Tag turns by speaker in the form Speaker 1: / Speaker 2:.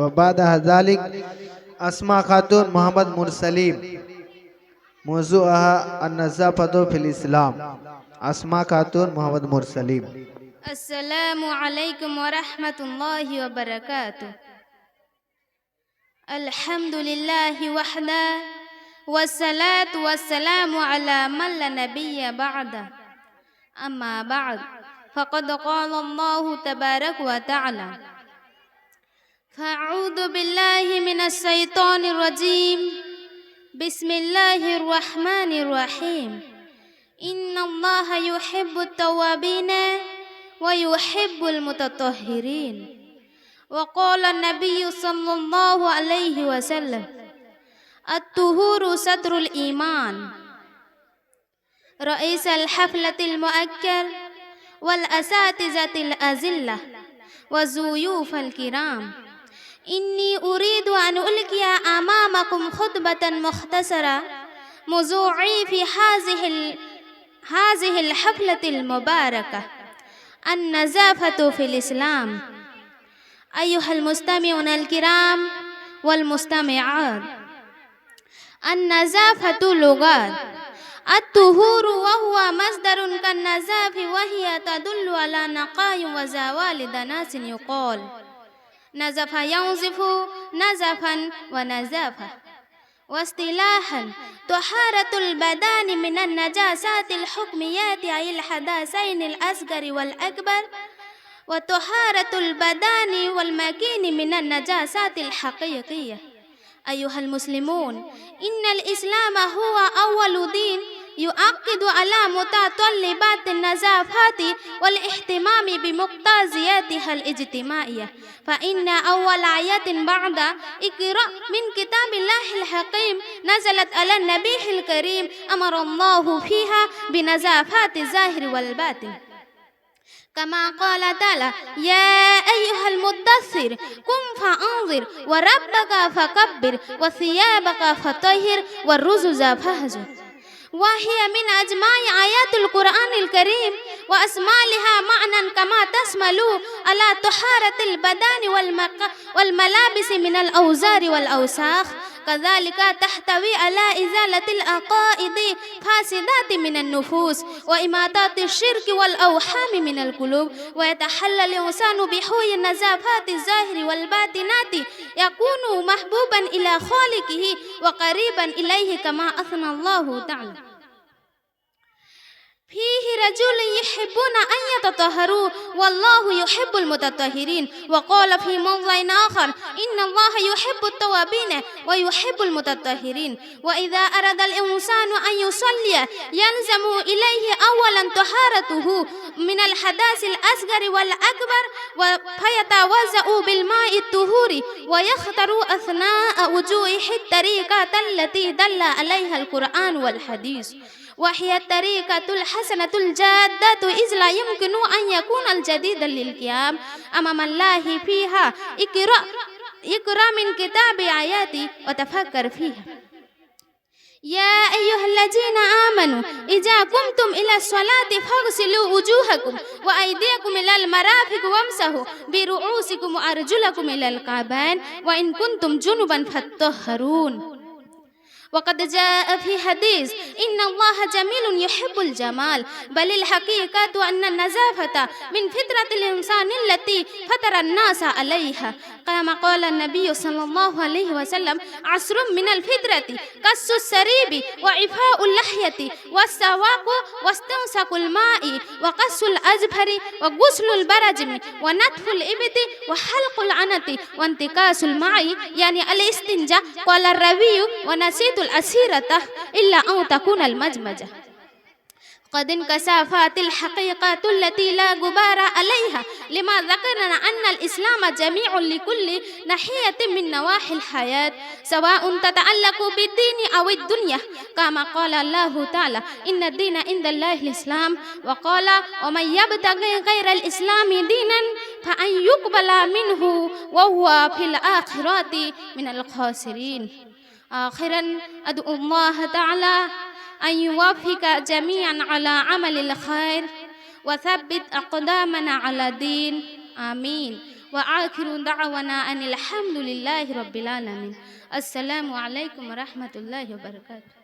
Speaker 1: وبعد ذلك أسماء خاتون محمد مرسلين موضوعها النظافة في الإسلام. أسماء خاتون محمد مرسلين.
Speaker 2: السلام عليكم ورحمة الله وبركاته. الحمد لله وحده والصلاة والسلام على من لا نبي بعده. أما بعد فقد قال الله تبارك وتعالى: فأعوذ بالله من الشيطان الرجيم. بسم الله الرحمن الرحيم. إن الله يحب التوابين ويحب المتطهرين. وقال النبي صلى الله عليه وسلم: الطهور ستر الإيمان. رئيس الحفلة المؤكر والأساتذة الأذلة وضيوف الكرام، إني أريد أن ألقي أمامكم خطبة مختصرة موضوعي في هذه الحفلة المباركة: النظافة في الإسلام. أيها المستمعون الكرام والمستمعات، النظافة لغات الطهور، وهو مصدر كالنزاف، وهي تدل على نقاء وزوال دنس. يقال نزف ينزف نزفا ونزافة. واصطلاحا طهارة البدن من النجاسات الحكميات أي الحدثين الأصغر والأكبر، وطهارة البدن والمكين من النجاسات الحقيقية. أيها المسلمون، إن الإسلام هو أول دين يؤكد على متطلبات النظافة والاهتمام بمقتضياتها الاجتماعية، فإن أول آية بعد اقرأ من كتاب الله الحكيم نزلت على النبي الكريم أمر الله فيها بنظافة الظاهر والباطن، كما قال تعالى: يا أيها المدثر قم فأنذر وربك فكبر وثيابك فطهر والرجز فاهجر. وهي من أجمع آيات القرآن الكريم وأشملها معنى، كما تشمل على طهارة البدن والملابس من الأوزار والأوساخ، كذلك تحتوي على إزالة العقائد فاسدات من النفوس وإماتة الشرك والأوهام من القلوب، ويتحلى الإنسان بحوي النزافات الظاهر والباطنات، يكون محبوبا إلى خالقه وقريبا إليه، كما أثنى الله تعالى: فيه رجل يحبون أن يتطهروا والله يحب المتطهرين. وقال في موضع آخر: إن الله يحب التوابين ويحب المتطهرين. وإذا أراد الإنسان أن يصلي يلزم إليه أولا طهارته من الحدث الأصغر والأكبر، فيتوضأ بالماء الطهور ويختار أثناء وجوه الطريقة التي دل عليها القرآن والحديث، وهي الطريقة الحسنة الجادة، إذ لا يمكن أن يكون الجديد للقيام أمام الله فيها. اقرأ من كتاب آياتي وتفكر فيها. يا أيها الذين آمنوا إذا قمتم إلى الصلاة فاغسلوا وجوهكم وأيديكم إلى المرافق وامسحوا برؤوسكم وأرجلكم إلى الكعبين وإن كنتم جنبا فاطهرون. وقد جاء في حديث: إن الله جميل يحب الجمال، بل الحقيقة أن النظافة من فطرة الإنسان التي فطر الناس عليها، كما قال النبي صلى الله عليه وسلم: عشر من الفطرة: قص السريب وعفاء اللحية والسواك واستنساك الماء وقص الأظفر وغسل البرجم ونتف الإبط وحلق العنة وانتكاس الماء، يعني الاستنجاء. قال الراوي: ونسيت الأسيرة إلا أن تكون المجمجة. قد انكشفت الحقيقة التي لا غبار عليها، لما ذكرنا أن الإسلام جميع لكل ناحية من نواحي الحياة، سواء تتعلق بالدين أو الدنيا، كما قال الله تعالى: إن الدين عند الله الإسلام. وقال: ومن يبتغي غير الإسلام دينا فأن يقبل منه وهو في الآخرة من الخاسرين. آخرا أدعو الله تعالى أن يوفق جميعا على عمل الخير وثبت أقدامنا على الدين. آمين. ওয়া আখিরু দাওয়ানা আনিল হামদুলিল্লাহি রাব্বিল আলামিন। আসসালামু আলাইকুম ওয়া রাহমাতুল্লাহি ওয়া বারাকাতুহু।